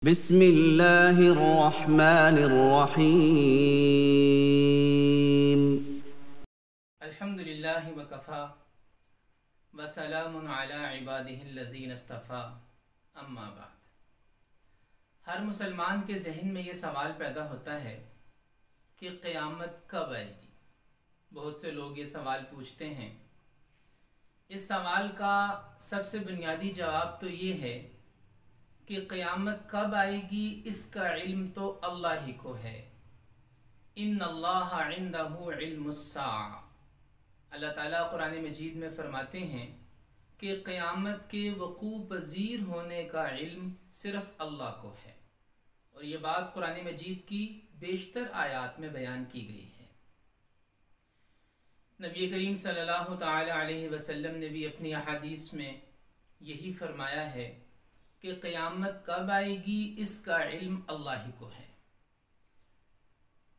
बिस्मिल्लाहिर्रहमानिर्रहीम। अल्हम्दुलिल्लाहि वकफ़ा वसलामुन अला इबादिहिल्लज़ीना इस्तफ़ा अम्मा बाद। हर मुसलमान के जहन में ये सवाल पैदा होता है कि क़यामत कब आएगी। बहुत से लोग ये सवाल पूछते हैं। इस सवाल का सबसे बुनियादी जवाब तो ये है कि क़यामत कब आएगी इसका इल्म तो अल्लाह ही को है। इन्नल्लाह इंदहु इल्मुस्साअ। अल्लाह ताला कुरान मजीद में फरमाते हैं कि क़यामत के वक़ू पज़ीर होने का इल्म सिर्फ़ अल्लाह को है, और ये बात कुरान मजीद की बेशतर आयात में बयान की गई है। नबी करीम सल्लल्लाहु तआला अलैहि वसल्लम ने भी अपनी अहादीस में यही फरमाया है कि क़यामत कब आएगी इसका इल्म अल्लाह ही को है।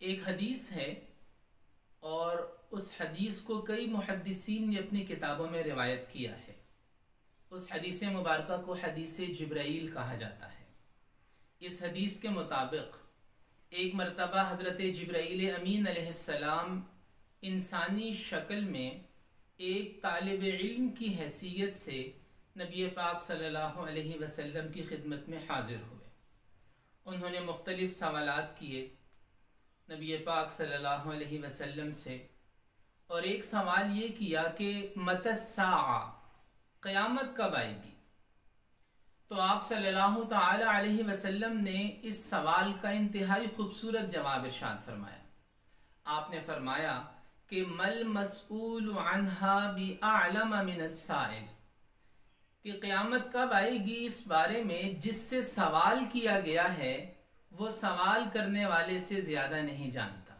एक हदीस है और उस हदीस को कई मुहद्दिसीन ने अपनी किताबों में रिवायत किया है। उस हदीस मुबारक को हदीस जिब्राईल कहा जाता है। इस हदीस के मुताबिक एक मरतबा हज़रत जिब्राईल अमीन अलैहिस्सलाम इंसानी शक्ल में एक तालिब इल्म की हैसियत से नबी पाक सल्लल्लाहु अलैहि वसल्लम की खिदमत में हाजिर हुए। उन्होंने मुख्तलिफ सवालात किए नबी पाक सल्लल्लाहु अलैहि वसल्लम से, और एक सवाल ये किया कि मतस्साआ, क़यामत कब आएगी। तो आप सल्लल्लाहु तआला अलैहि वसल्लम ने इस सवाल का इंतहाई खूबसूरत जवाब इरशाद फरमाया। आपने फरमाया कि मल मसऊल अन्हा बिअअलम मिनस्साइल, कि क़यामत कब आएगी इस बारे में जिससे सवाल किया गया है वो सवाल करने वाले से ज़्यादा नहीं जानता।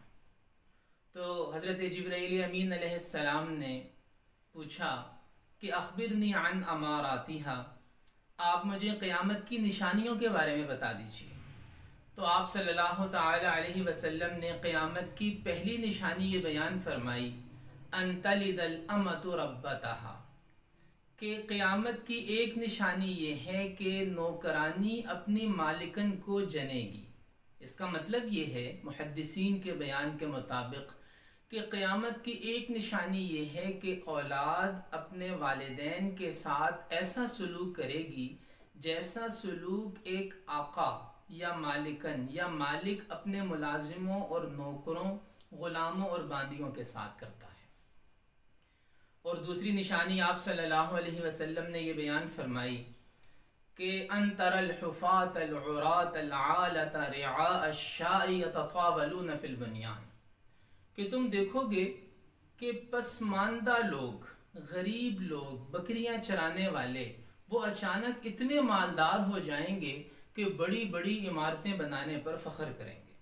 तो हज़रत जिब्राईल अमीन अलैहिस्सलाम ने पूछा कि अख़बिरनी अन अमारातिहा, आप मुझे क़यामत की निशानियों के बारे में बता दीजिए। तो आप सल्लल्लाहु तआला अलैहि वसल्लम ने क़यामत की पहली निशानी ये बयान फरमाई, अन तलिदल अमतु रब्बतहा, कि क़यामत की एक निशानी ये है कि नौकरानी अपनी मालिकन को जनेगी। इसका मतलब ये है मुहद्दिसीन के बयान के मुताबिक कि क़यामत की एक निशानी ये है कि औलाद अपने वालिदैन के साथ ऐसा सलूक करेगी जैसा सलूक एक आका या मालिकन या मालिक अपने मुलाजिमों और नौकरों, ग़ुलामों और बांदियों के साथ करता है। और दूसरी निशानी आप सल्लल्लाहु अलैहि वसल्लम ने ये बयान फरमाई कि अंतरल हुफ़ातल उरातल आलता रिआअश शाई यतफ़ावलून फिल बुनियान, कि तुम देखोगे कि पसमानदा लोग, गरीब लोग, बकरियां चराने वाले, वो अचानक इतने मालदार हो जाएंगे कि बड़ी बड़ी इमारतें बनाने पर फ़ख्र करेंगे।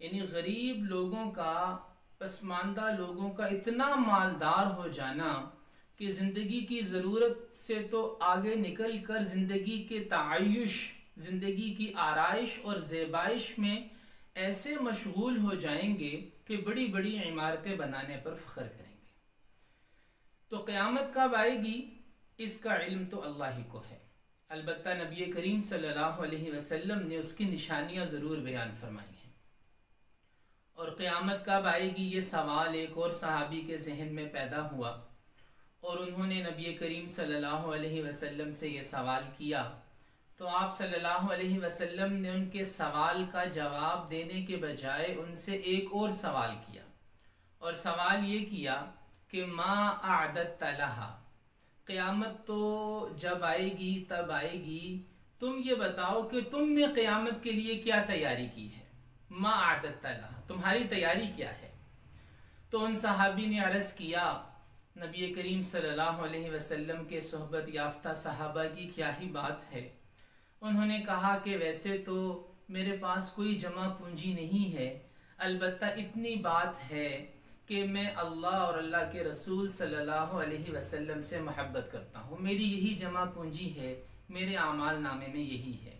यानी गरीब लोगों का, पसमानदा लोगों का इतना मालदार हो जाना कि ज़िंदगी की ज़रूरत से तो आगे निकल कर ज़िंदगी के तायुश, ज़िंदगी की आराइश और ज़ेबाइश में ऐसे मशगूल हो जाएंगे कि बड़ी बड़ी इमारतें बनाने पर फ़ख्र करेंगे। तो क़यामत कब आएगी इसका इल्म तो अल्लाह ही को है। अलबत्ता नबी करीम सल्लल्लाहु अलैहि वसल्लम ने उसकी निशानियाँ ज़रूर बयान फरमाई हैं। और क़यामत कब आएगी ये सवाल एक और सहाबी के जहन में पैदा हुआ, और उन्होंने नबी करीम सल्लल्लाहु अलैहि वसल्लम से ये सवाल किया। तो आप सल्लल्लाहु अलैहि वसल्लम ने उनके सवाल का जवाब देने के बजाय उनसे एक और सवाल किया, और सवाल ये किया कि मा आदत लहा, क़यामत तो जब आएगी तब आएगी, तुम ये बताओ कि तुमने क़यामत के लिए क्या तैयारी की है। मा आदत लहा, तुम्हारी तैयारी क्या है। तो उन सहाबी ने अर्ज़ किया, नबी करीम सल्लल्लाहु अलैहि वसल्लम के सोहबत याफ्ता सहाबा की क्या ही बात है। उन्होंने कहा कि वैसे तो मेरे पास कोई जमा पूंजी नहीं है, अलबत्ता इतनी बात है कि मैं अल्लाह और अल्लाह के रसूल सल्लल्लाहु अलैहि वसल्लम से मोहब्बत करता हूँ। मेरी यही जमा पूंजी है, मेरे आमाल नामे में यही है।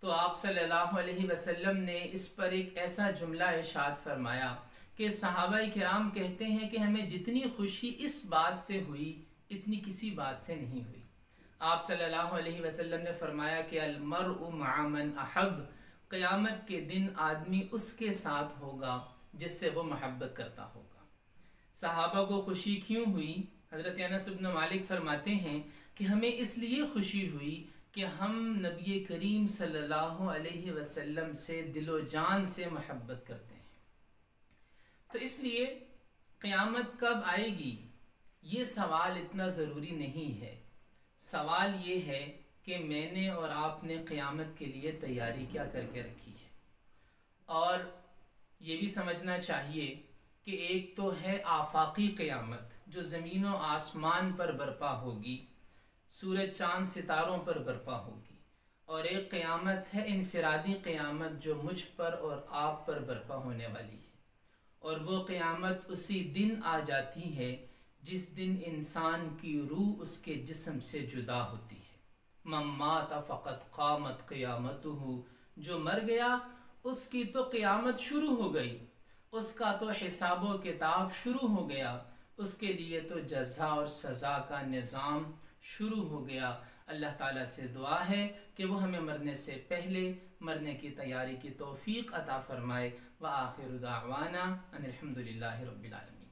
तो आप सल्लल्लाहु अलैहि वसल्लम ने इस पर एक ऐसा जुमला इरशाद फरमाया कि सहाबाए किराम कहते हैं कि हमें जितनी खुशी इस बात से हुई इतनी किसी बात से नहीं हुई। आप सल्लल्लाहु अलैहि वसल्लम ने फरमाया कि अलमरउ मअ मन अहब, क़यामत के दिन आदमी उसके साथ होगा जिससे वो मोहब्बत करता होगा। सहाबा को खुशी क्यों हुई? हज़रत अनस इब्न मालिक फरमाते हैं कि हमें इसलिए खुशी हुई कि हम नबी करीम सल्लल्लाहु अलैहि वसल्लम से दिलो जान से मोहब्बत करते हैं। तो इसलिए क़यामत कब आएगी ये सवाल इतना ज़रूरी नहीं है। सवाल ये है कि मैंने और आपने क़यामत के लिए तैयारी क्या करके रखी है। और ये भी समझना चाहिए कि एक तो है आफाकी क़यामत जो ज़मीन व आसमान पर बर्पा होगी, सूरज चाँद सितारों पर बर्पा होगी, और एक क़यामत है इनफरादी क़यामत जो मुझ पर और आप पर बर्पा होने वाली है। और वो क़यामत उसी दिन आ जाती है जिस दिन इंसान की रूह उसके जिस्म से जुदा होती है। मम्मात फ़क़त क़ामत क़यामतुहु, जो मर गया उसकी तो क़यामत शुरू हो गई, उसका तो हिसाब व किताब शुरू हो गया, उसके लिए तो जज़ा और सज़ा का निज़ाम शुरू हो गया। अल्लाह ताला से दुआ है कि वो हमें मरने से पहले मरने की तैयारी की तौफ़ीक़ अता फ़रमाए। व आखिरु दावाना अनिल हम्दुलिल्लाहि रब्बिल आलमीन।